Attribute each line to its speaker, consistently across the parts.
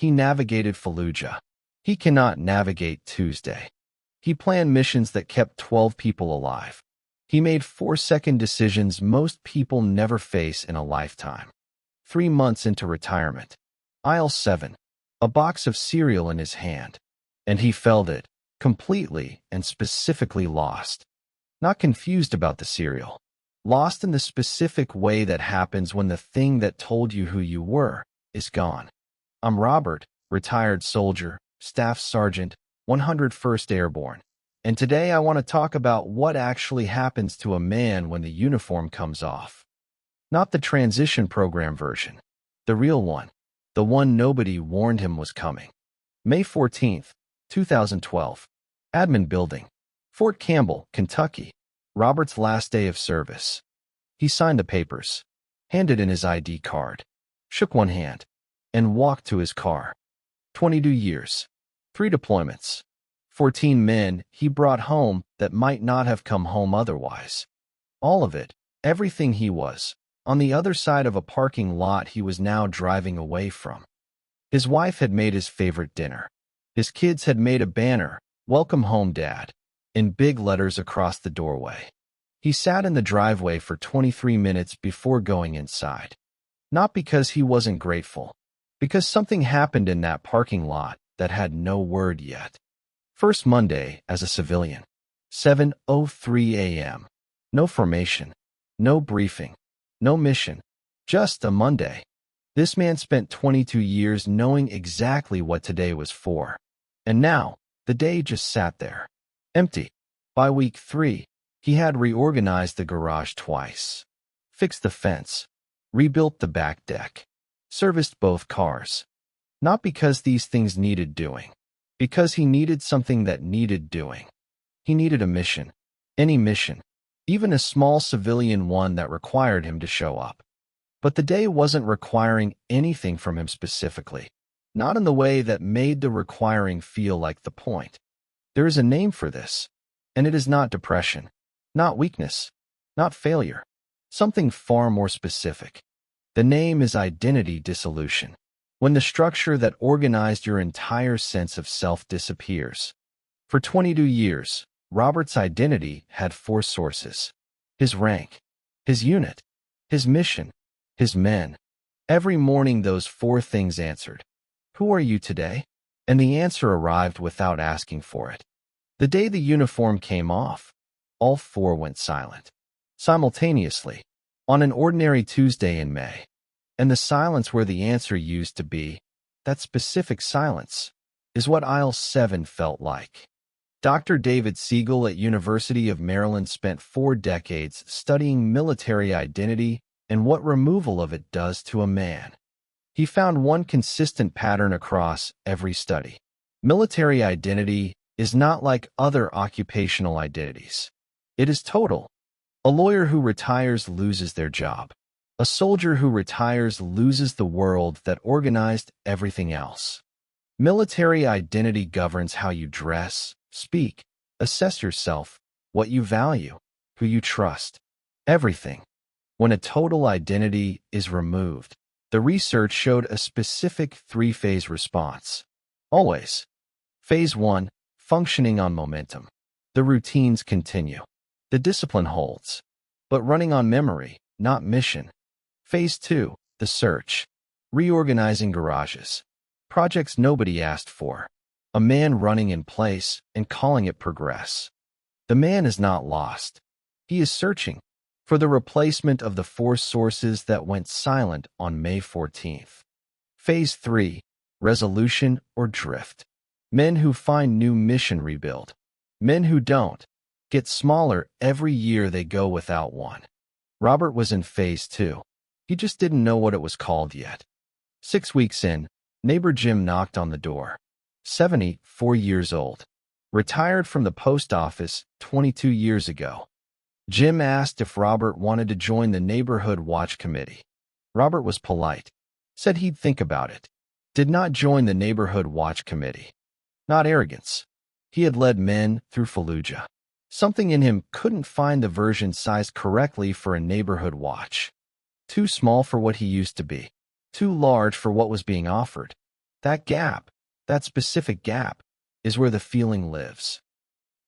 Speaker 1: He navigated Fallujah. He cannot navigate Tuesday. He planned missions that kept 12 people alive. He made 4-second decisions most people never face in a lifetime. 3 months into retirement. Aisle 7. A box of cereal in his hand. And he felt it, completely and specifically lost. Not confused about the cereal. Lost in the specific way that happens when the thing that told you who you were is gone. I'm Robert, retired soldier, Staff Sergeant, 101st Airborne. And today I want to talk about what actually happens to a man when the uniform comes off. Not the transition program version. The real one. The one nobody warned him was coming. May 14th, 2012. Admin Building. Fort Campbell, Kentucky. Robert's last day of service. He signed the papers, handed in his ID card, shook one hand, and walked to his car. 22 years. 3 deployments. 14 men he brought home that might not have come home otherwise. All of it, everything he was, on the other side of a parking lot he was now driving away from. His wife had made his favorite dinner. His kids had made a banner, "Welcome home, Dad," in big letters across the doorway. He sat in the driveway for 23 minutes before going inside. Not because he wasn't grateful, because something happened in that parking lot that had no word yet. First Monday as a civilian. 7:03 a.m. No formation, no briefing, no mission, just a Monday. This man spent 22 years knowing exactly what today was for. And now, the day just sat there. Empty. By week 3, he had reorganized the garage twice, fixed the fence, rebuilt the back deck, serviced both cars. Not because these things needed doing, because he needed something that needed doing. He needed a mission, any mission, even a small civilian one that required him to show up. But the day wasn't requiring anything from him specifically, not in the way that made the requiring feel like the point. There is a name for this, and it is not depression, not weakness, not failure, something far more specific. The name is identity dissolution. When the structure that organized your entire sense of self disappears. For 22 years, Robert's identity had 4 sources. His rank, his unit, his mission, his men. Every morning those 4 things answered. Who are you today? And the answer arrived without asking for it. The day the uniform came off, all 4 went silent. Simultaneously, on an ordinary Tuesday in May. And the silence where the answer used to be, that specific silence, is what Aisle 7 felt like. Dr. David Siegel at University of Maryland spent 4 decades studying military identity and what removal of it does to a man. He found one consistent pattern across every study. Military identity is not like other occupational identities. It is total. A lawyer who retires loses their job. A soldier who retires loses the world that organized everything else. Military identity governs how you dress, speak, assess yourself, what you value, who you trust, everything. When a total identity is removed, the research showed a specific 3-phase response. Always. Phase 1, functioning on momentum. The routines continue. The discipline holds. But running on memory, not mission. Phase 2, the search. Reorganizing garages. Projects nobody asked for. A man running in place and calling it progress. The man is not lost. He is searching for the replacement of the 4 sources that went silent on May 14th. Phase 3, resolution or drift. Men who find new mission rebuild. Men who don't get smaller every year they go without one. Robert was in Phase 2. He just didn't know what it was called yet. 6 weeks in, neighbor Jim knocked on the door. 74 years old. Retired from the post office 22 years ago. Jim asked if Robert wanted to join the neighborhood watch committee. Robert was polite. Said he'd think about it. Did not join the neighborhood watch committee. Not arrogance. He had led men through Fallujah. Something in him couldn't find the version sized correctly for a neighborhood watch. Too small for what he used to be. Too large for what was being offered. That gap, that specific gap, is where the feeling lives.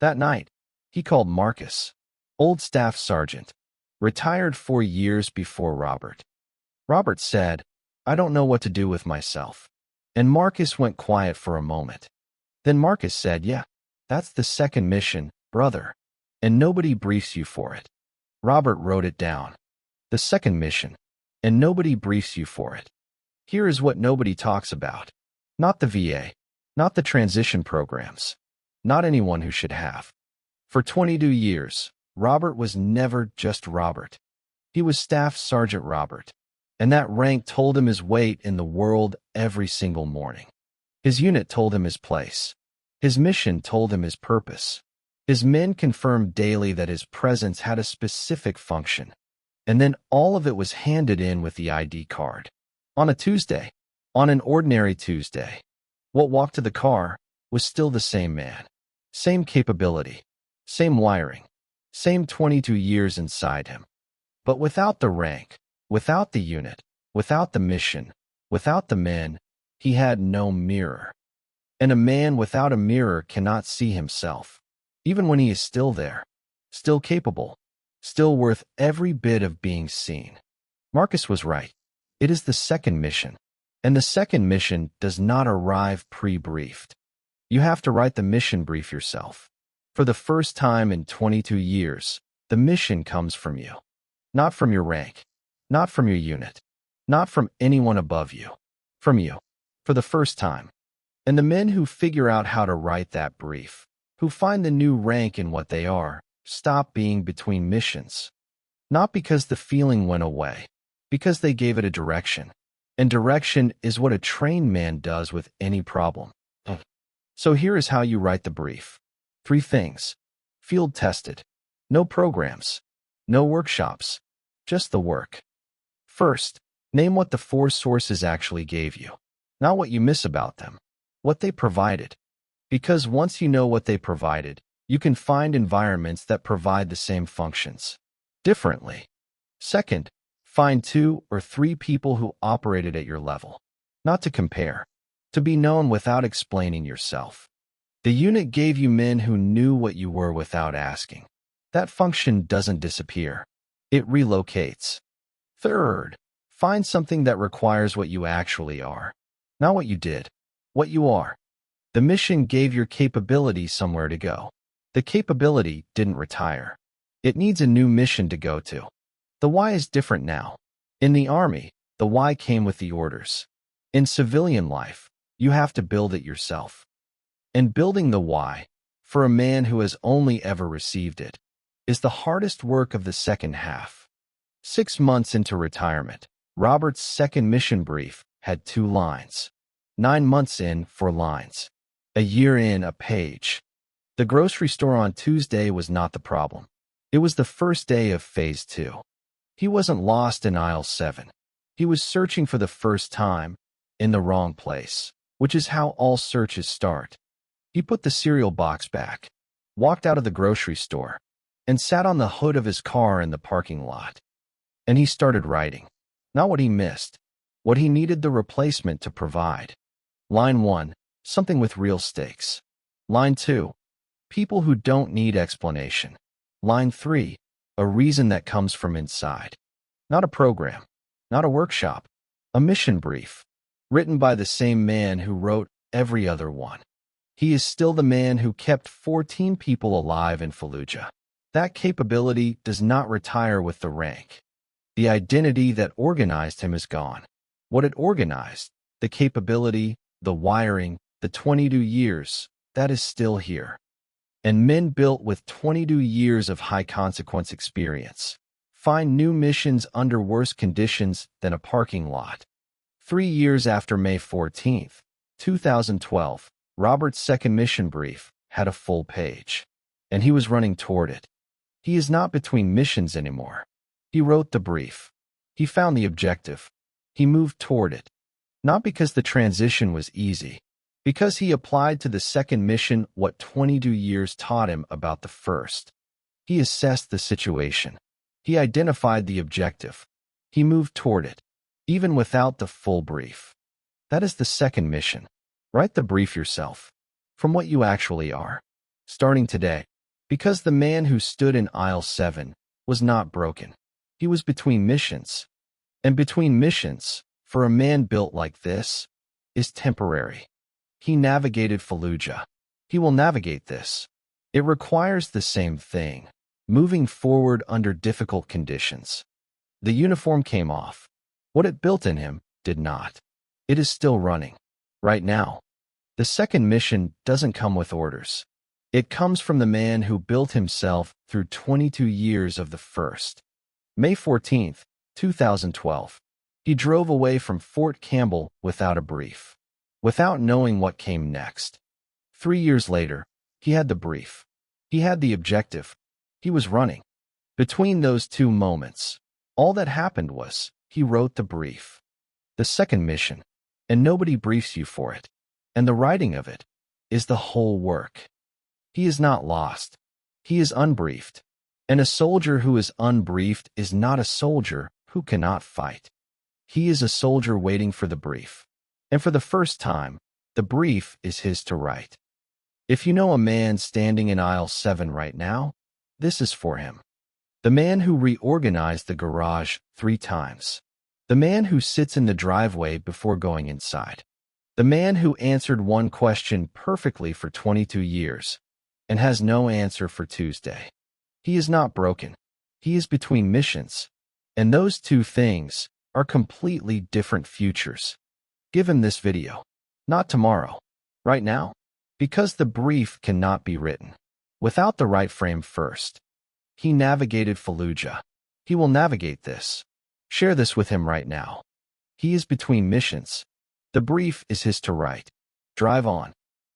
Speaker 1: That night, he called Marcus, old staff sergeant, retired 4 years before Robert. Robert said, "I don't know what to do with myself." And Marcus went quiet for a moment. Then Marcus said, "Yeah, that's the second mission, brother, and nobody briefs you for it." Robert wrote it down. The second mission, and nobody briefs you for it. Here is what nobody talks about. Not the VA, not the transition programs, not anyone who should have. For 22 years, Robert was never just Robert. He was Staff Sergeant Robert, and that rank told him his weight in the world every single morning. His unit told him his place. His mission told him his purpose. His men confirmed daily that his presence had a specific function. And then all of it was handed in with the ID card. On a Tuesday, on an ordinary Tuesday, what walked to the car was still the same man. Same capability, same wiring, same 22 years inside him. But without the rank, without the unit, without the mission, without the men, he had no mirror. And a man without a mirror cannot see himself, even when he is still there, still capable, still worth every bit of being seen. Marcus was right. It is the second mission, and the second mission does not arrive pre-briefed. You have to write the mission brief yourself. For the first time in 22 years, the mission comes from you. Not from your rank, not from your unit, not from anyone above you. From you, for the first time. And the men who figure out how to write that brief, who find the new rank in what they are, stop being between missions. Not because the feeling went away, because they gave it a direction. And direction is what a trained man does with any problem. So here is how you write the brief. 3 things. Field tested. No programs. No workshops. Just the work. First, name what the 4 sources actually gave you. Not what you miss about them. What they provided. Because once you know what they provided, you can find environments that provide the same functions differently. Second, find 2 or 3 people who operated at your level. Not to compare. To be known without explaining yourself. The unit gave you men who knew what you were without asking. That function doesn't disappear. It relocates. Third, find something that requires what you actually are. Not what you did. What you are. The mission gave your capability somewhere to go. The capability didn't retire. It needs a new mission to go to. The why is different now. In the Army, the why came with the orders. In civilian life, you have to build it yourself. And building the why, for a man who has only ever received it, is the hardest work of the second half. 6 months into retirement, Robert's second mission brief had 2 lines. 9 months in, 4 lines. A year in, a page. The grocery store on Tuesday was not the problem. It was the first day of Phase 2. He wasn't lost in aisle 7. He was searching for the first time, in the wrong place, which is how all searches start. He put the cereal box back, walked out of the grocery store, and sat on the hood of his car in the parking lot. And he started writing. Not what he missed, what he needed the replacement to provide. Line 1, something with real stakes. Line 2, people who don't need explanation. Line 3, a reason that comes from inside. Not a program, not a workshop, a mission brief, written by the same man who wrote every other one. He is still the man who kept 14 people alive in Fallujah. That capability does not retire with the rank. The identity that organized him is gone. What it organized, the capability, the wiring, the 22 years, that is still here. And men built with 22 years of high-consequence experience find new missions under worse conditions than a parking lot. 3 years after May 14, 2012, Robert's second mission brief had a full page, and he was running toward it. He is not between missions anymore. He wrote the brief. He found the objective. He moved toward it. Not because the transition was easy, because he applied to the second mission what 22 years taught him about the first. He assessed the situation. He identified the objective. He moved toward it, even without the full brief. That is the second mission. Write the brief yourself, from what you actually are, starting today. Because the man who stood in aisle 7 was not broken. He was between missions. And between missions, for a man built like this, is temporary. He navigated Fallujah. He will navigate this. It requires the same thing, moving forward under difficult conditions. The uniform came off. What it built in him did not. It is still running. Right now. The second mission doesn't come with orders. It comes from the man who built himself through 22 years of the first. May 14, 2012. He drove away from Fort Campbell without a brief, without knowing what came next. 3 years later, he had the brief. He had the objective. He was running. Between those two moments, all that happened was he wrote the brief. The second mission, and nobody briefs you for it. And the writing of it is the whole work. He is not lost. He is unbriefed. And a soldier who is unbriefed is not a soldier who cannot fight. He is a soldier waiting for the brief. And for the first time, the brief is his to write. If you know a man standing in aisle 7 right now, this is for him. The man who reorganized the garage 3 times. The man who sits in the driveway before going inside. The man who answered one question perfectly for 22 years and has no answer for Tuesday. He is not broken. He is between missions. And those two things are completely different futures. Give him this video. Not tomorrow. Right now. Because the brief cannot be written without the right frame first. He navigated Fallujah. He will navigate this. Share this with him right now. He is between missions. The brief is his to write. Drive on.